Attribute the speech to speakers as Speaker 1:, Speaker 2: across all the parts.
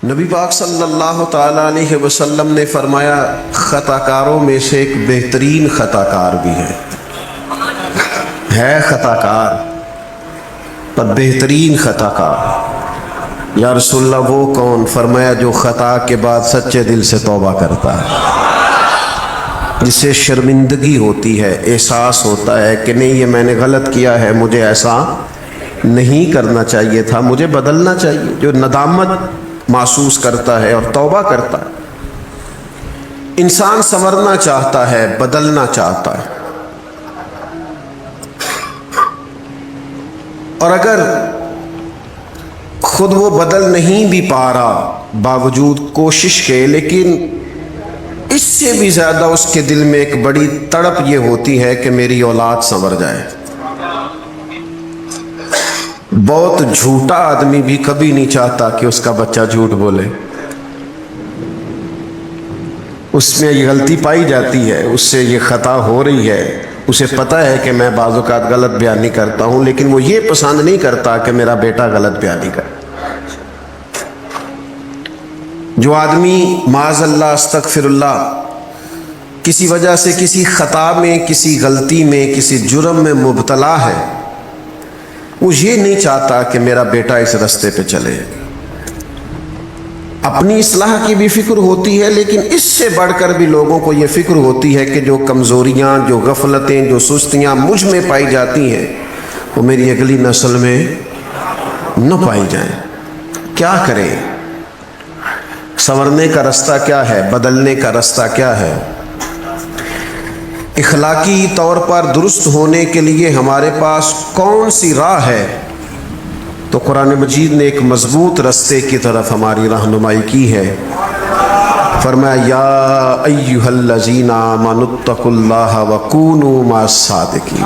Speaker 1: نبی پاک صلی اللہ تعالیٰ علیہ وسلم نے فرمایا خطا کاروں میں سے ایک بہترین خطا کار بھی ہے خطا کار پر بہترین خطا کار۔ یا رسول اللہ وہ کون؟ فرمایا جو خطا کے بعد سچے دل سے توبہ کرتا ہے، جسے شرمندگی ہوتی ہے، احساس ہوتا ہے کہ نہیں یہ میں نے غلط کیا ہے، مجھے ایسا نہیں کرنا چاہیے تھا، مجھے بدلنا چاہیے، جو ندامت محسوس کرتا ہے اور توبہ کرتا ہے۔ انسان سنورنا چاہتا ہے، بدلنا چاہتا ہے، اور اگر خود وہ بدل نہیں بھی پا رہا باوجود کوشش کے، لیکن اس سے بھی زیادہ اس کے دل میں ایک بڑی تڑپ یہ ہوتی ہے کہ میری اولاد سنور جائے۔ بہت جھوٹا آدمی بھی کبھی نہیں چاہتا کہ اس کا بچہ جھوٹ بولے، اس میں یہ غلطی پائی جاتی ہے، اس سے یہ خطا ہو رہی ہے، اسے پتہ ہے کہ میں بعض اوقات غلط بیانی کرتا ہوں، لیکن وہ یہ پسند نہیں کرتا کہ میرا بیٹا غلط بیانی کرے۔ جو آدمی معاذ اللہ استغفر اللہ کسی وجہ سے کسی خطا میں، کسی غلطی میں، کسی جرم میں مبتلا ہے، وہ یہ نہیں چاہتا کہ میرا بیٹا اس رستے پہ چلے۔ اپنی اصلاح کی بھی فکر ہوتی ہے، لیکن اس سے بڑھ کر بھی لوگوں کو یہ فکر ہوتی ہے کہ جو کمزوریاں، جو غفلتیں، جو سستیاں مجھ میں پائی جاتی ہیں وہ میری اگلی نسل میں نہ پائی جائیں۔ کیا کریں؟ سنورنے کا رستہ کیا ہے؟ بدلنے کا رستہ کیا ہے؟ اخلاقی طور پر درست ہونے کے لیے ہمارے پاس کون سی راہ ہے؟ تو قرآن مجید نے ایک مضبوط رستے کی طرف ہماری رہنمائی کی ہے۔ فرمایا یا ایھا الذین آمنوا اتقوا اللہ وکونوا مع الصادقین،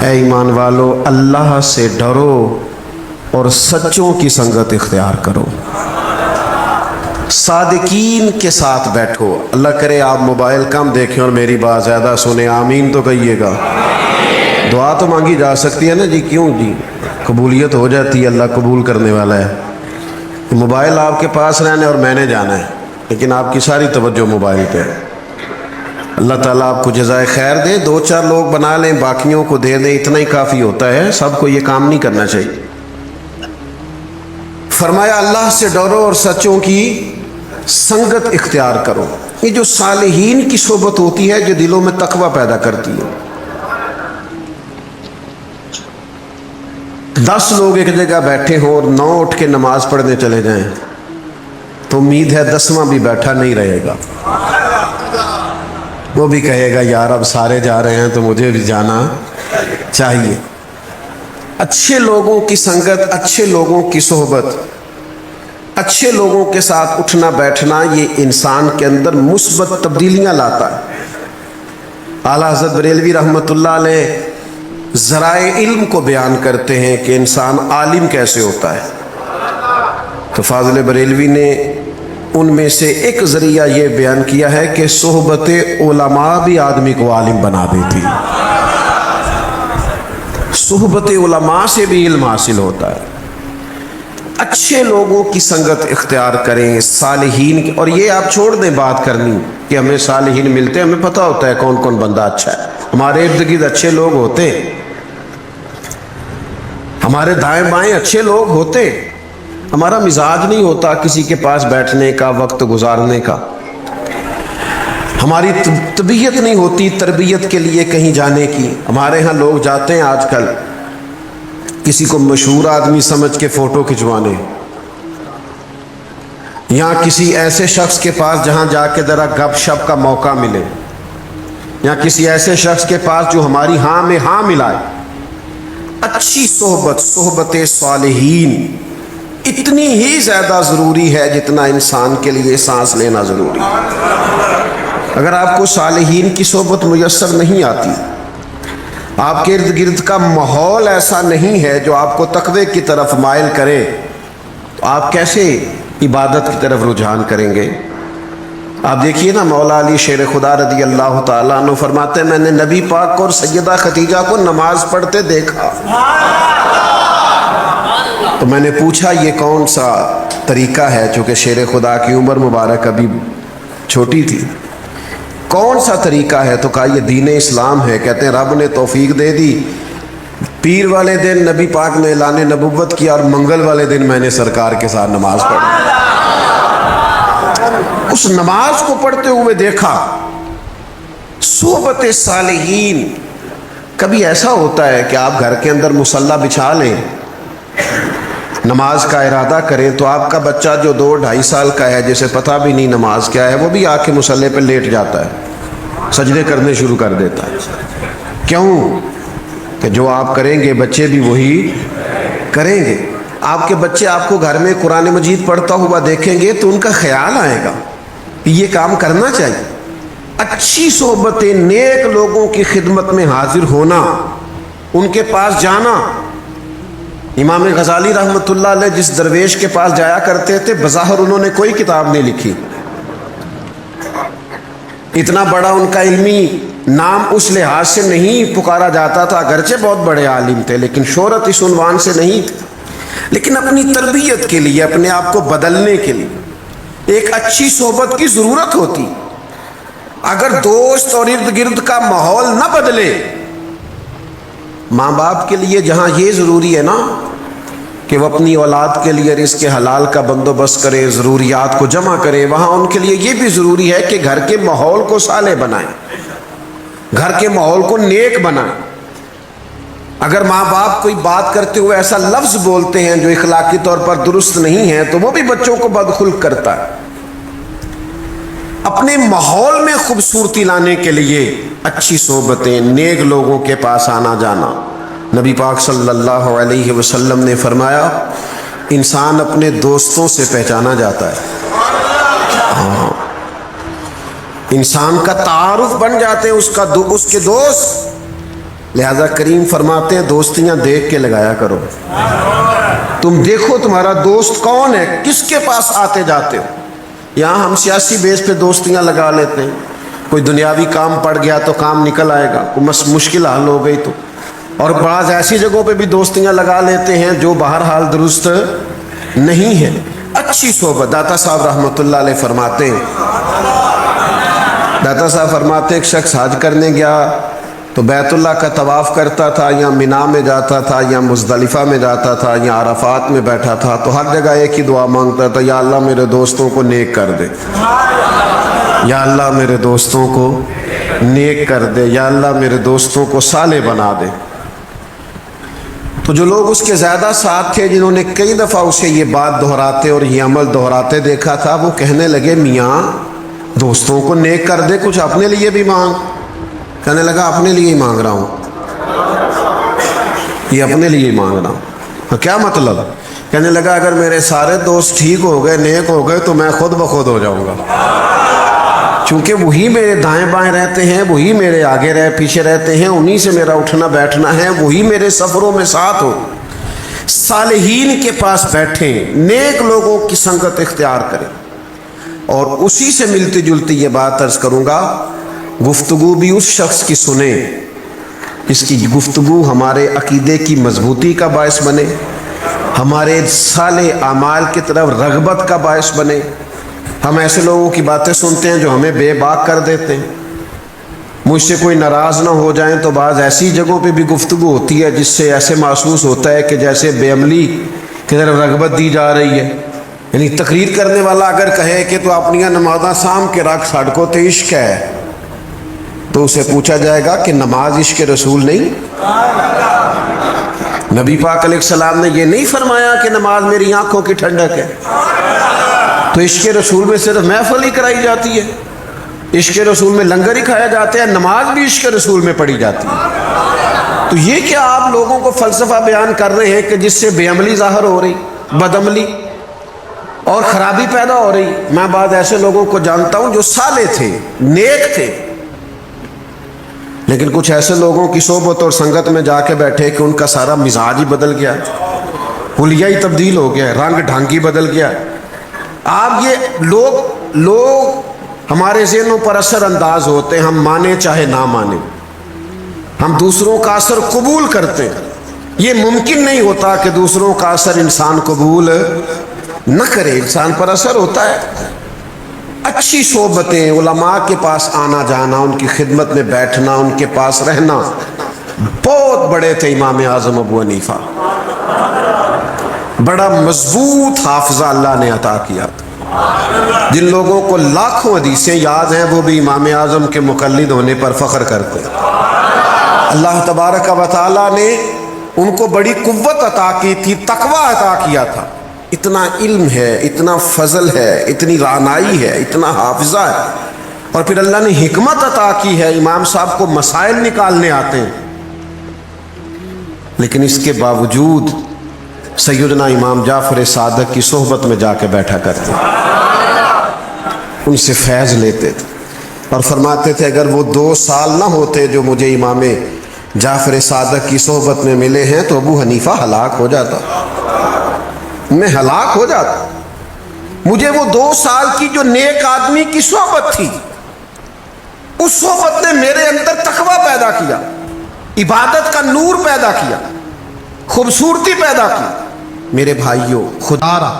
Speaker 1: اے ایمان والو اللہ سے ڈرو اور سچوں کی سنگت اختیار کرو، صادقین کے ساتھ بیٹھو۔ اللہ کرے آپ موبائل کم دیکھیں اور میری بات زیادہ سنیں، آمین تو کہیے گا۔ دعا تو مانگی جا سکتی ہے نا جی، کیوں جی؟ قبولیت ہو جاتی ہے، اللہ قبول کرنے والا ہے۔ موبائل آپ کے پاس رہنا اور میں نے جانا ہے، لیکن آپ کی ساری توجہ موبائل پہ ہے۔ اللہ تعالیٰ آپ کو جزائے خیر دے، 2-4 لوگ بنا لیں، باقیوں کو دے دیں، اتنا ہی کافی ہوتا ہے، سب کو یہ کام نہیں کرنا چاہیے۔ فرمایا اللہ سے ڈرو اور سچوں کی سنگت اختیار کرو۔ یہ جو صالحین کی صحبت ہوتی ہے جو دلوں میں تقوی پیدا کرتی ہے۔ 10 لوگ ایک جگہ بیٹھے ہوں اور 9 اٹھ کے نماز پڑھنے چلے جائیں تو امید ہے 10واں بھی بیٹھا نہیں رہے گا، وہ بھی کہے گا یار اب سارے جا رہے ہیں تو مجھے بھی جانا چاہیے۔ اچھے لوگوں کی سنگت، اچھے لوگوں کی صحبت، اچھے لوگوں کے ساتھ اٹھنا بیٹھنا یہ انسان کے اندر مثبت تبدیلیاں لاتا ہے۔ اعلیٰ حضرت بریلوی رحمۃ اللہ علیہ ذرائع علم کو بیان کرتے ہیں کہ انسان عالم کیسے ہوتا ہے، تو فاضل بریلوی نے ان میں سے ایک ذریعہ یہ بیان کیا ہے کہ صحبت علماء بھی آدمی کو عالم بنا دیتی، صحبت علماء سے بھی علم حاصل ہوتا ہے۔ اچھے لوگوں کی سنگت اختیار کریں، صالحین کی، اور یہ آپ چھوڑ دیں بات کرنی کہ ہمیں صالحین ملتے ہیں، ہمیں پتہ ہوتا ہے کون کون بندہ اچھا ہے، ہمارے ارد گرد اچھے لوگ ہوتے ہیں، ہمارے دائیں بائیں اچھے لوگ ہوتے، ہمارا مزاج نہیں ہوتا کسی کے پاس بیٹھنے کا، وقت گزارنے کا، ہماری طبیعت نہیں ہوتی تربیت کے لیے کہیں جانے کی۔ ہمارے ہاں لوگ جاتے ہیں آج کل کسی کو مشہور آدمی سمجھ کے فوٹو کھنچوانے، یا کسی ایسے شخص کے پاس جہاں جا کے ذرا گپ شپ کا موقع ملے، یا کسی ایسے شخص کے پاس جو ہماری ہاں میں ہاں ملائے۔ اچھی صحبت، صحبت صالحین اتنی ہی زیادہ ضروری ہے جتنا انسان کے لیے سانس لینا ضروری ہے۔ اگر آپ کو صالحین کی صحبت میسر نہیں آتی، آپ کے ارد گرد کا ماحول ایسا نہیں ہے جو آپ کو تقوی کی طرف مائل کرے، تو آپ کیسے عبادت کی طرف رجحان کریں گے؟ آپ دیکھیے نا مولا علی شیر خدا رضی اللہ تعالیٰ عنہ فرماتے ہیں میں نے نبی پاک کو اور سیدہ خدیجہ کو نماز پڑھتے دیکھا، تو میں نے پوچھا یہ کون سا طریقہ ہے، چونکہ شیر خدا کی عمر مبارک ابھی چھوٹی تھی، کون سا طریقہ ہے؟ تو کہا یہ دین اسلام ہے۔ کہتے ہیں رب نے توفیق دے دی، پیر والے دن نبی پاک نے اعلان نبوت کیا اور منگل والے دن میں نے سرکار کے ساتھ نماز پڑھی۔ اس نماز کو پڑھتے ہوئے دیکھا صحبت صالحین۔ کبھی ایسا ہوتا ہے کہ آپ گھر کے اندر مصلی بچھا لیں، نماز کا ارادہ کریں، تو آپ کا بچہ جو 2-2.5 سال کا ہے، جسے پتہ بھی نہیں نماز کیا ہے، وہ بھی آ کے مصلی پہ لیٹ جاتا ہے، سجدے کرنے شروع کر دیتا ہے۔ کیوں؟ کہ جو آپ کریں گے بچے بھی وہی کریں گے۔ آپ کے بچے آپ کو گھر میں قرآن مجید پڑھتا ہوا دیکھیں گے تو ان کا خیال آئے گا کہ یہ کام کرنا چاہیے۔ اچھی صحبتیں، نیک لوگوں کی خدمت میں حاضر ہونا، ان کے پاس جانا۔ امام غزالی رحمۃ اللہ علیہ جس درویش کے پاس جایا کرتے تھے، بظاہر انہوں نے کوئی کتاب نہیں لکھی، اتنا بڑا ان کا علمی نام اس لحاظ سے نہیں پکارا جاتا تھا، اگرچہ بہت بڑے عالم تھے، لیکن شہرت اس عنوان سے نہیں تھی۔ لیکن اپنی تربیت کے لیے، اپنے آپ کو بدلنے کے لیے ایک اچھی صحبت کی ضرورت ہوتی۔ اگر دوست اور ارد گرد کا ماحول نہ بدلے، ماں باپ کے لیے جہاں یہ ضروری ہے نا کہ وہ اپنی اولاد کے لیے رزق حلال کا بندوبست کرے، ضروریات کو جمع کرے، وہاں ان کے لیے یہ بھی ضروری ہے کہ گھر کے ماحول کو صالح بنائیں، گھر کے ماحول کو نیک بنائیں۔ اگر ماں باپ کوئی بات کرتے ہوئے ایسا لفظ بولتے ہیں جو اخلاقی طور پر درست نہیں ہے، تو وہ بھی بچوں کو بدخلق کرتا ہے۔ اپنے ماحول میں خوبصورتی لانے کے لیے اچھی صحبتیں، نیک لوگوں کے پاس آنا جانا۔ نبی پاک صلی اللہ علیہ وسلم نے فرمایا انسان اپنے دوستوں سے پہچانا جاتا ہے۔ انسان کا تعارف بن جاتے ہیں اس کے دوست۔ لہذا کریم فرماتے ہیں دوستیاں دیکھ کے لگایا کرو۔ تم دیکھو تمہارا دوست کون ہے، کس کے پاس آتے جاتے ہو۔ یہاں ہم سیاسی بیس پہ دوستیاں لگا لیتے ہیں، کوئی دنیاوی کام پڑ گیا تو کام نکل آئے گا، کوئی مشکل حل ہو گئی تو، اور بعض ایسی جگہوں پہ بھی دوستیاں لگا لیتے ہیں جو بہرحال درست نہیں ہے۔ اچھی صحبت، داتا صاحب رحمۃ اللہ علیہ فرماتے ہیں، داتا صاحب فرماتے ہیں ایک شخص حج کرنے گیا تو بیت اللہ کا طواف کرتا تھا، یا مینا میں جاتا تھا، یا مزدلفہ میں جاتا تھا، یا عرفات میں بیٹھا تھا، تو ہر جگہ ایک ہی دعا مانگتا تھا، یا اللہ میرے دوستوں کو نیک کر دے، یا اللہ میرے دوستوں کو نیک کر دے، یا اللہ میرے دوستوں کو صالح بنا دے۔ تو جو لوگ اس کے زیادہ ساتھ تھے، جنہوں نے کئی دفعہ اسے یہ بات دہراتے اور یہ عمل دہراتے دیکھا تھا، وہ کہنے لگے میاں دوستوں کو نیک کر دے، کچھ اپنے لیے بھی مانگ۔ کہنے لگا اپنے لیے ہی مانگ رہا ہوں، یہ اپنے لیے ہی مانگ رہا ہوں۔ کیا مطلب؟ کہنے لگا اگر میرے سارے دوست ٹھیک ہو گئے، نیک ہو گئے، تو میں خود بخود ہو جاؤں گا، چونکہ وہی میرے دائیں بائیں رہتے ہیں، وہی میرے آگے پیچھے رہتے ہیں، انہی سے میرا اٹھنا بیٹھنا ہے، وہی میرے سفروں میں ساتھ ہو۔ صالحین کے پاس بیٹھیں، نیک لوگوں کی سنگت اختیار کریں۔ اور اسی سے ملتی جلتی یہ بات عرض کروں گا، گفتگو بھی اس شخص کی سنیں اس کی گفتگو ہمارے عقیدے کی مضبوطی کا باعث بنے، ہمارے صالح اعمال کی طرف رغبت کا باعث بنے۔ ہم ایسے لوگوں کی باتیں سنتے ہیں جو ہمیں بے باک کر دیتے ہیں۔ مجھ سے کوئی ناراض نہ ہو جائیں تو بعض ایسی جگہوں پہ بھی گفتگو ہوتی ہے جس سے ایسے محسوس ہوتا ہے کہ جیسے بے عملی کی طرف رغبت دی جا رہی ہے۔ یعنی تقریر کرنے والا اگر کہے کہ تو اپنی نمازاں سام کے رکھ سڑکوں تے عشق ہے، تو اسے پوچھا جائے گا کہ نماز عشق رسول نہیں؟ نبی پاک علیہ السلام نے یہ نہیں فرمایا کہ نماز میری آنکھوں کی ٹھنڈک ہے؟ تو عشق رسول میں صرف محفل ہی کرائی جاتی ہے، عشق رسول میں لنگر ہی کھایا جاتا ہے، نماز بھی عشق رسول میں پڑھی جاتی ہے۔ تو یہ کیا آپ لوگوں کو فلسفہ بیان کر رہے ہیں کہ جس سے بے عملی ظاہر ہو رہی، بدعملی اور خرابی پیدا ہو رہی؟ میں بعض ایسے لوگوں کو جانتا ہوں جو صالح تھے، نیک تھے، لیکن کچھ ایسے لوگوں کی صحبت اور سنگت میں جا کے بیٹھے کہ ان کا سارا مزاج ہی بدل گیا، حلیہ ہی تبدیل ہو گیا، رنگ ڈھنگ ہی بدل گیا۔ آپ یہ لوگ ہمارے ذہنوں پر اثر انداز ہوتے ہیں، ہم مانیں چاہے نہ مانیں، ہم دوسروں کا اثر قبول کرتے ہیں۔ یہ ممکن نہیں ہوتا کہ دوسروں کا اثر انسان قبول نہ کرے، انسان پر اثر ہوتا ہے۔ اچھی صحبتیں، علماء کے پاس آنا جانا، ان کی خدمت میں بیٹھنا، ان کے پاس رہنا۔ بہت بڑے تھے امام اعظم ابو حنیفہ، بڑا مضبوط حافظہ اللہ نے عطا کیا تھا۔ جن لوگوں کو لاکھوں حدیثیں یاد ہیں وہ بھی امام اعظم کے مقلد ہونے پر فخر کرتے ہیں۔ اللہ تبارک و تعالیٰ نے ان کو بڑی قوت عطا کی تھی، تقوی عطا کیا تھا۔ اتنا علم ہے، اتنا فضل ہے، اتنی رعنائی ہے، اتنا حافظہ ہے، اور پھر اللہ نے حکمت عطا کی ہے، امام صاحب کو مسائل نکالنے آتے ہیں، لیکن اس کے باوجود سیدنا امام جعفر صادق کی صحبت میں جا کے بیٹھا کرتے، ان سے فیض لیتے تھے، اور فرماتے تھے اگر وہ 2 سال نہ ہوتے جو مجھے امام جعفر صادق کی صحبت میں ملے ہیں تو ابو حنیفہ ہلاک ہو جاتا، میں ہلاک ہو جاتا۔ مجھے وہ 2 سال کی جو نیک آدمی کی صحبت تھی، اس صحبت نے میرے اندر تقویٰ پیدا کیا، عبادت کا نور پیدا کیا، خوبصورتی پیدا کی۔ میرے بھائیوں، خدا را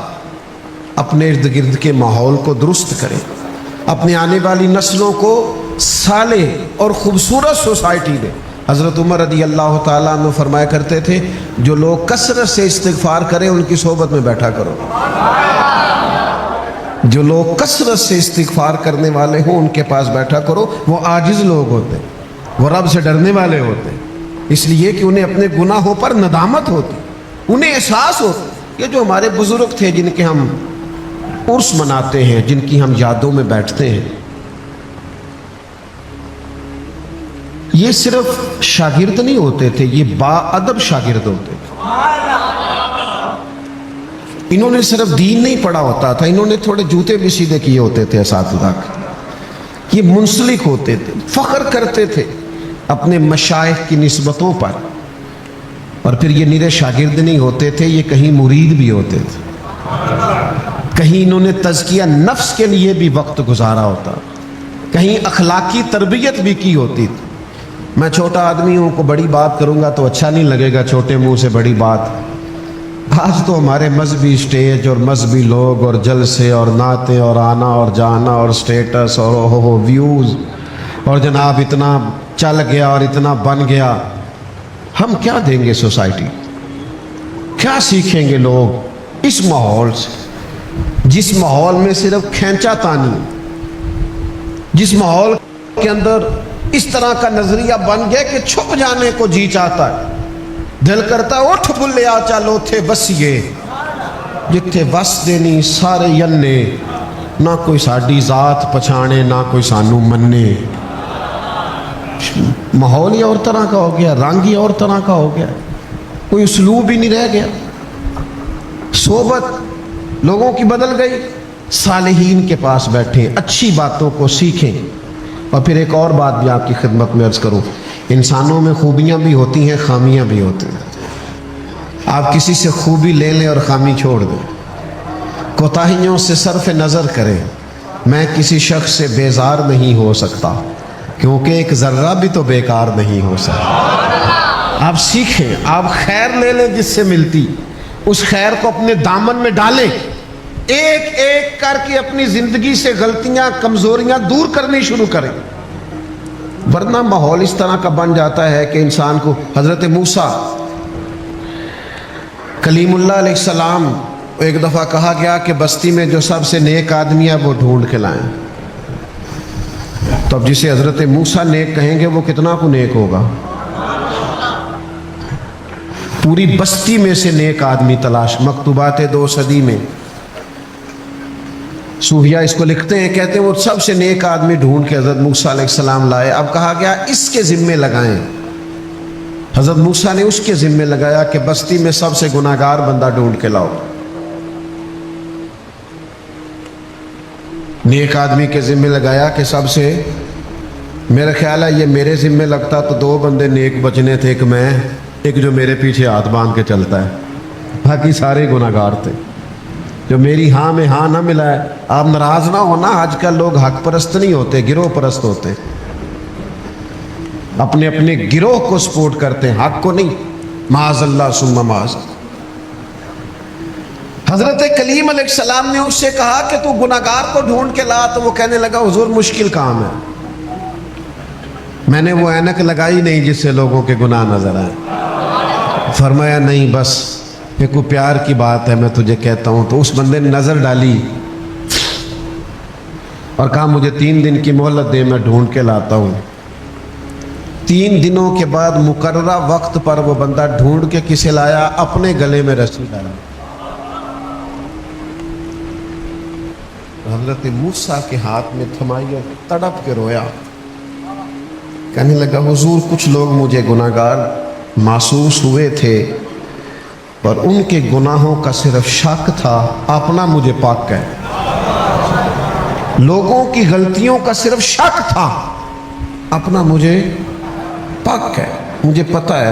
Speaker 1: اپنے ارد گرد کے ماحول کو درست کریں، اپنے آنے والی نسلوں کو صالح اور خوبصورت سوسائٹی دیں۔ حضرت عمر رضی اللہ تعالیٰ عنہ فرمایا کرتے تھے جو لوگ کثرت سے استغفار کریں ان کی صحبت میں بیٹھا کرو۔ جو لوگ کثرت سے استغفار کرنے والے ہوں ان کے پاس بیٹھا کرو۔ وہ عاجز لوگ ہوتے ہیں، وہ رب سے ڈرنے والے ہوتے ہیں، اس لیے کہ انہیں اپنے گناہوں پر ندامت ہوتی، انہیں احساس ہوتا۔ یہ جو ہمارے بزرگ تھے جن کے ہم عرس مناتے ہیں، جن کی ہم یادوں میں بیٹھتے ہیں، یہ صرف شاگرد نہیں ہوتے تھے، یہ با ادب شاگرد ہوتے تھے۔ انہوں نے صرف دین نہیں پڑھا ہوتا تھا، انہوں نے تھوڑے جوتے بھی سیدھے کیے ہوتے تھے اساتذہ کے۔ یہ منسلک ہوتے تھے، فخر کرتے تھے اپنے مشائخ کی نسبتوں پر، اور پھر یہ نرے شاگرد نہیں ہوتے تھے، یہ کہیں مرید بھی ہوتے تھے، کہیں انہوں نے تزکیہ نفس کے لیے بھی وقت گزارا ہوتا، کہیں اخلاقی تربیت بھی کی ہوتی تھی۔ میں چھوٹا آدمی ہوں، کو بڑی بات کروں گا تو اچھا نہیں لگے گا، چھوٹے منہ سے بڑی بات۔ آج تو ہمارے مذہبی سٹیج اور مذہبی لوگ اور جلسے اور نعتیں اور آنا اور جانا اور سٹیٹس اور ویوز، اور جناب اتنا چل گیا اور اتنا بن گیا۔ ہم کیا دیں گے سوسائٹی؟ کیا سیکھیں گے لوگ اس ماحول سے، جس ماحول میں صرف کھینچا تانی، جس ماحول کے اندر اس طرح کا نظریہ بن گیا کہ چھپ جانے کو جی چاہتا ہے، دل کرتا ہے اٹھ بھلیا چلو تھے بسیے، جتھے وس دینی سارے ینے، نہ کوئی ساڈی ذات پچھانے نہ کوئی سانو منے۔ ماحول ہی اور طرح کا ہو گیا، رنگ ہی اور طرح کا ہو گیا، کوئی اسلوب ہی نہیں رہ گیا، صحبت لوگوں کی بدل گئی۔ صالحین کے پاس بیٹھیں، اچھی باتوں کو سیکھیں۔ اور پھر ایک اور بات بھی آپ کی خدمت میں عرض کروں، انسانوں میں خوبیاں بھی ہوتی ہیں، خامیاں بھی ہوتی ہیں۔ آپ کسی سے خوبی لے لیں اور خامی چھوڑ دیں، کوتاہیوں سے صرف نظر کریں۔ میں کسی شخص سے بیزار نہیں ہو سکتا کیونکہ ایک ذرہ بھی تو بیکار نہیں ہو سکتا۔ آپ سیکھیں، آپ خیر لے لیں جس سے ملتی، اس خیر کو اپنے دامن میں ڈالیں، ایک ایک کر کے اپنی زندگی سے غلطیاں کمزوریاں دور کرنی شروع کریں، ورنہ ماحول اس طرح کا بن جاتا ہے کہ انسان کو۔ حضرت موسیٰ کلیم اللہ علیہ السلام ایک دفعہ کہا گیا کہ بستی میں جو سب سے نیک آدمی ہے وہ ڈھونڈ کے لائیں، تو اب جسے حضرت موسیٰ نیک کہیں گے وہ کتنا کو نیک ہوگا؟ پوری بستی میں سے نیک آدمی تلاش۔ مکتوبات 2 صدی میں صوفیاء اس کو لکھتے ہیں، کہتے ہیں وہ سب سے نیک آدمی ڈھونڈ کے حضرت موسیٰ علیہ السلام لائے۔ اب کہا گیا اس کے ذمے لگائیں، حضرت موسیٰ نے اس کے ذمے لگایا کہ بستی میں سب سے گناہگار بندہ ڈھونڈ کے لاؤ۔ نیک آدمی کے ذمے لگایا کہ سب سے، میرا خیال ہے یہ میرے ذمے لگتا تو 2 بندے نیک بچنے تھے، ایک میں، ایک جو میرے پیچھے ہاتھ باندھ کے چلتا ہے، باقی سارے گناہگار تھے۔ جو میری ہاں میں ہاں نہ ملا ہے، آپ ناراض نہ ہونا، آج کل لوگ حق پرست نہیں ہوتے، گروہ پرست ہوتے، اپنے اپنے گروہ کو سپورٹ کرتے ہیں، حق کو نہیں، معاذ اللہ ثم معاذ۔ حضرت کلیم علیہ السلام نے اس سے کہا کہ تو گناہگار کو ڈھونڈ کے لا، تو وہ کہنے لگا حضور مشکل کام ہے، میں نے وہ اینک لگائی نہیں جس سے لوگوں کے گناہ نظر آئے۔ فرمایا نہیں، بس یہ کوئی پیار کی بات ہے، میں تجھے کہتا ہوں۔ تو اس بندے نے نظر ڈالی اور کہا مجھے 3 دن کی مہلت دے، میں ڈھونڈ کے لاتا ہوں۔ 3 دنوں کے بعد مقررہ وقت پر وہ بندہ ڈھونڈ کے کسے لایا؟ اپنے گلے میں رسی ڈالا۔ حضرت موسیٰ کے ہاتھ میں تھمائی اور تڑپ کے رویا، کہنے لگا حضور کچھ لوگ مجھے گناہگار محسوس ہوئے تھے، پر ان کے گناہوں کا صرف شک تھا، اپنا مجھے پاک ہے۔ لوگوں کی غلطیوں کا صرف شک تھا، اپنا مجھے پاک ہے۔ مجھے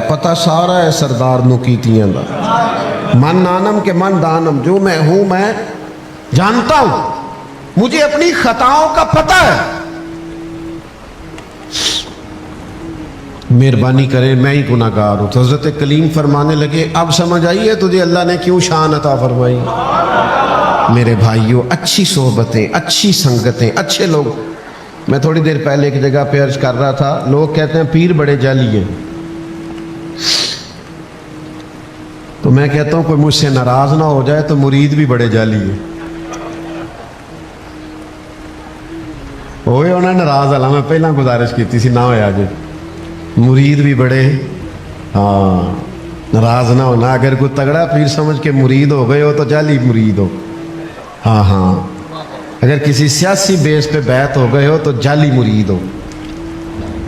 Speaker 1: پتہ سارا ہے سردار نو کیتیاں دا، من نانم کے من دانم، جو میں ہوں میں جانتا ہوں، مجھے اپنی خطاؤں کا پتہ ہے۔ مہربانی کرے، میں ہی گناہگار ہوں۔ تو حضرت کلیم فرمانے لگے اب سمجھ آئی ہے تجھے اللہ نے کیوں شان عطا فرمائی؟ میرے بھائیوں، اچھی صحبتیں، اچھی سنگتیں، اچھے لوگ۔ میں تھوڑی دیر پہلے ایک جگہ پہ عرض کر رہا تھا، لوگ کہتے ہیں پیر بڑے جعلی ہیں، تو میں کہتا ہوں کوئی مجھ سے ناراض نہ ہو جائے تو مرید بھی بڑے جعلی ہیں۔ ہوئے انہیں ناراض اللہ، میں پہلا گزارش کی تھی نہ ہویا جی، مرید بھی بڑے، ہاں ناراض نہ ہونا۔ اگر کوئی تگڑا پیر سمجھ کے مرید ہو گئے ہو تو جعلی مرید ہو، ہاں اگر کسی سیاسی بیس پہ بیعت ہو گئے ہو تو جعلی مرید ہو۔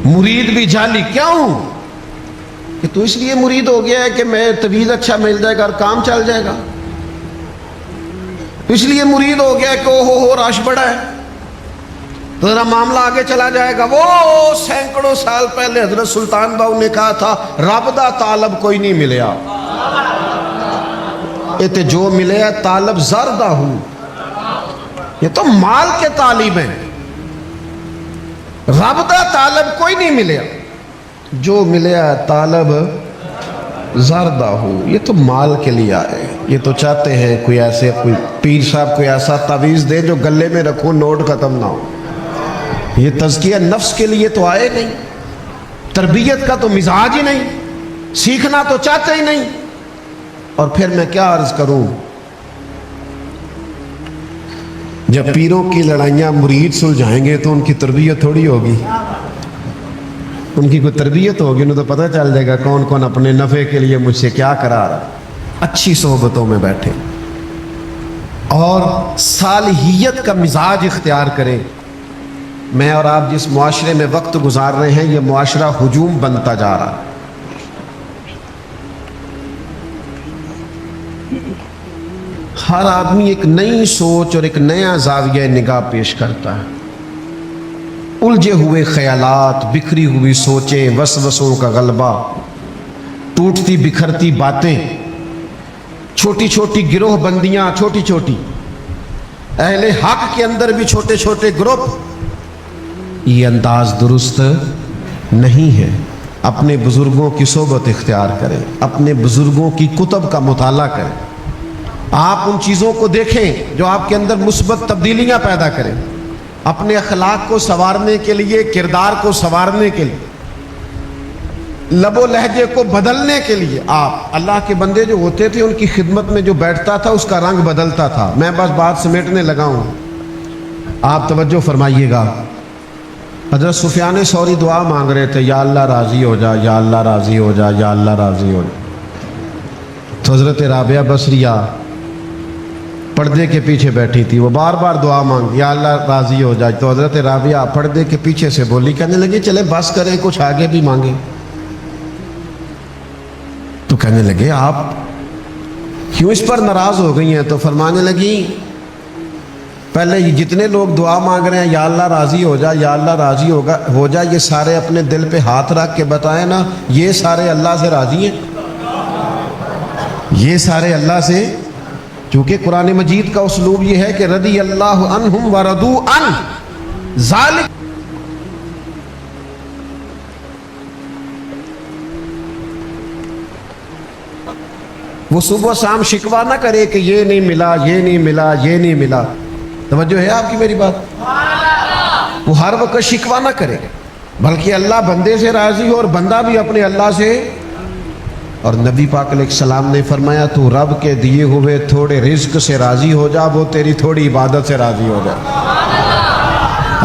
Speaker 1: مرید بھی جعلی کیوں؟ کہ تو اس لیے مرید ہو گیا ہے کہ میں طویل اچھا مل جائے گا اور کام چل جائے گا، اس لیے مرید ہو گیا ہے کہ ہو رش بڑا ہے تو ذرا معاملہ آگے چلا جائے گا۔ وہ سینکڑوں سال پہلے حضرت سلطان باؤ نے کہا تھا رب دا طالب کوئی نہیں ملیا، یہ تے جو ملے ہے طالب زردہ ہوں، یہ تو مال کے طالب ہیں، رب دا طالب کوئی نہیں ملیا، جو ملیا طالب زردہ ہوں، یہ تو مال کے لیے آئے۔ یہ تو چاہتے ہیں کوئی ایسے کوئی پیر صاحب کوئی ایسا تعویذ دے جو گلے میں رکھو نوٹ ختم نہ ہو۔ یہ تزکیہ نفس کے لیے تو آئے نہیں، تربیت کا تو مزاج ہی نہیں، سیکھنا تو چاہتے ہی نہیں۔ اور پھر میں کیا عرض کروں، جب پیروں کی لڑائیاں مرید سلجھائیں گے تو ان کی تربیت تھوڑی ہوگی، ان کی کوئی تربیت ہوگی، انہیں تو پتہ چل جائے گا کون کون اپنے نفع کے لیے مجھ سے کیا کرا رہا۔ اچھی صحبتوں میں بیٹھے اور صالحیت کا مزاج اختیار کریں۔ میں اور آپ جس معاشرے میں وقت گزار رہے ہیں یہ معاشرہ ہجوم بنتا جا رہا ہے۔ ہر آدمی ایک نئی سوچ اور ایک نیا زاویہ نگاہ پیش کرتا ہے۔ الجھے ہوئے خیالات، بکھری ہوئی سوچیں، وسوسوں کا غلبہ، ٹوٹتی بکھرتی باتیں، چھوٹی چھوٹی گروہ بندیاں، چھوٹی چھوٹی اہل حق کے اندر بھی چھوٹے چھوٹے گروپ، یہ انداز درست نہیں ہے۔ اپنے بزرگوں کی صحبت اختیار کریں، اپنے بزرگوں کی کتب کا مطالعہ کریں، آپ ان چیزوں کو دیکھیں جو آپ کے اندر مثبت تبدیلیاں پیدا کریں، اپنے اخلاق کو سنوارنے کے لیے، کردار کو سنوارنے کے لیے، لب و لہجے کو بدلنے کے لیے۔ آپ اللہ کے بندے جو ہوتے تھے ان کی خدمت میں جو بیٹھتا تھا اس کا رنگ بدلتا تھا۔ میں بس بات سمیٹنے لگا ہوں، آپ توجہ فرمائیے گا۔ حضرت سفیان ثوری دعا مانگ رہے تھے، یا اللہ راضی ہو جا، یا اللہ راضی ہو جا، یا اللہ راضی ہو جا۔ تو حضرت رابعہ بصریہ پردے کے پیچھے بیٹھی تھی، وہ بار بار دعا مانگ، یا اللہ راضی ہو جائے۔ تو حضرت رابعہ پردے کے پیچھے سے بولی، کہنے لگی چلے بس کریں، کچھ آگے بھی مانگیں۔ تو کہنے لگے آپ کیوں اس پر ناراض ہو گئی ہیں؟ تو فرمانے لگی پہلے یہ جتنے لوگ دعا مانگ رہے ہیں یا اللہ راضی ہو جا، یا اللہ راضی ہو جا، یہ سارے اپنے دل پہ ہاتھ رکھ کے بتائیں نا، یہ سارے اللہ سے راضی ہیں؟ یہ سارے اللہ سے، چونکہ قرآن مجید کا اسلوب یہ ہے کہ رضی اللہ عنہم ورضوا عنہ ذالک، وہ صبح شام شکوہ نہ کرے کہ یہ نہیں ملا، یہ نہیں ملا، یہ نہیں ملا. توجہ ہے آپ کی میری بات؟ وہ ہر وقت شکوہ نہ کرے، بلکہ اللہ بندے سے راضی ہو اور بندہ بھی اپنے اللہ سے. اور نبی پاک علیہ السلام نے فرمایا تو رب کے دیے ہوئے تھوڑے رزق سے راضی ہو جا، وہ تیری تھوڑی عبادت سے راضی ہو جائے.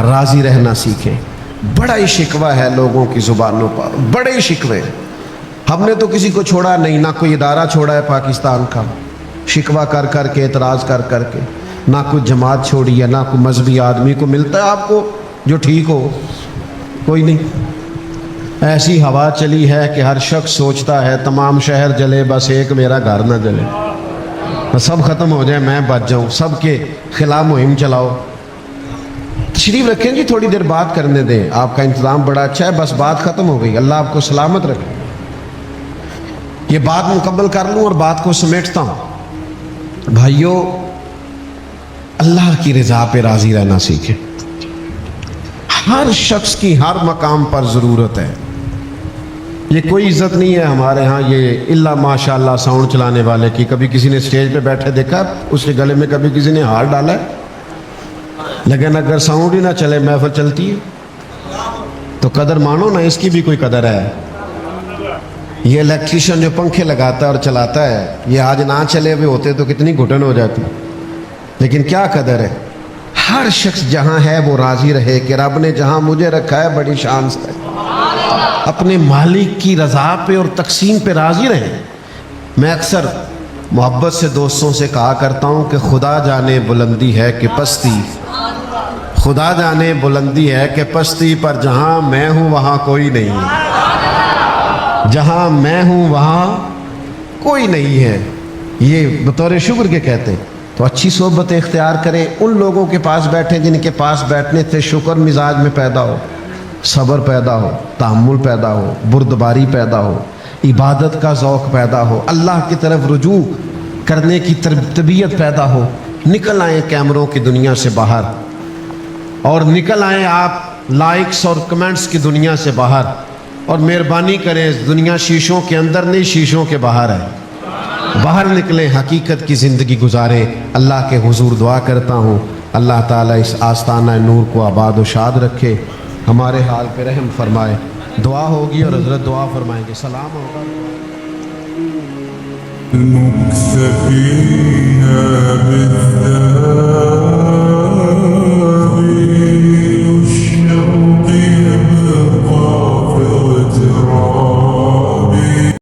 Speaker 1: راضی رہنا سیکھیں. بڑا ہی شکوہ ہے لوگوں کی زبانوں پر، بڑے ہی شکوے. ہم نے تو کسی کو چھوڑا نہیں، نہ کوئی ادارہ چھوڑا ہے پاکستان کا شکوہ کر کر کے، اعتراض کر کر کے. نہ کوئی جماعت چھوڑی ہے، نہ کوئی مذہبی آدمی کو ملتا ہے آپ کو جو ٹھیک ہو، کوئی نہیں. ایسی ہوا چلی ہے کہ ہر شخص سوچتا ہے تمام شہر جلے بس ایک میرا گھر نہ جلے، سب ختم ہو جائے میں بچ جاؤں. سب کے خلاف مہم چلاؤ. تشریف رکھیں جی، تھوڑی دیر بات کرنے دیں. آپ کا انتظام بڑا اچھا ہے، بس بات ختم ہو گئی. اللہ آپ کو سلامت رکھے. یہ بات مکمل کر لوں اور بات کو سمیٹتا ہوں. بھائیو، اللہ کی رضا پہ راضی رہنا سیکھیں. ہر شخص کی ہر مقام پر ضرورت ہے. یہ کوئی عزت نہیں ہے ہمارے ہاں یہ اللہ ماشاء اللہ ساؤنڈ چلانے والے کی. کبھی کسی نے اسٹیج پہ بیٹھے دیکھا اس کے گلے میں کبھی کسی نے ہار ڈالا ہے؟ لیکن اگر ساؤنڈ ہی نہ چلے محفل چلتی ہے تو قدر مانو نا، اس کی بھی کوئی قدر ہے. یہ الیکٹریشین جو پنکھے لگاتا ہے اور چلاتا ہے، یہ آج نہ چلے ہوئے ہوتے تو کتنی گھٹن ہو جاتی. لیکن کیا قدر ہے. ہر شخص جہاں ہے وہ راضی رہے کہ رب نے جہاں مجھے رکھا ہے بڑی شان سے اپنے مالک کی رضا پہ اور تقسیم پہ راضی رہیں. میں اکثر محبت سے دوستوں سے کہا کرتا ہوں کہ خدا جانے بلندی ہے کہ پستی، خدا جانے بلندی ہے کہ پستی، پر جہاں میں ہوں وہاں کوئی نہیں ہے. جہاں میں ہوں وہاں کوئی نہیں ہے. یہ بطور شکر کے کہتے ہیں. تو اچھی صحبت اختیار کریں، ان لوگوں کے پاس بیٹھیں جن کے پاس بیٹھنے سے شکر مزاج میں پیدا ہو، صبر پیدا ہو، تحمل پیدا ہو، بردباری پیدا ہو، عبادت کا ذوق پیدا ہو، اللہ کی طرف رجوع کرنے کی طبیعت پیدا ہو. نکل آئیں کیمروں کی دنیا سے باہر، اور نکل آئیں آپ لائکس اور کمنٹس کی دنیا سے باہر. اور مہربانی کریں، دنیا شیشوں کے اندر نہیں، شیشوں کے باہر ہے. باہر نکلیں، حقیقت کی زندگی گزاریں. اللہ کے حضور دعا کرتا ہوں اللہ تعالیٰ اس آستانہ نور کو آباد و شاد رکھے، ہمارے حال پہ رحم فرمائے. دعا ہوگی اور حضرت دعا فرمائیں گے. سلام ہوگا.
Speaker 2: المكتفين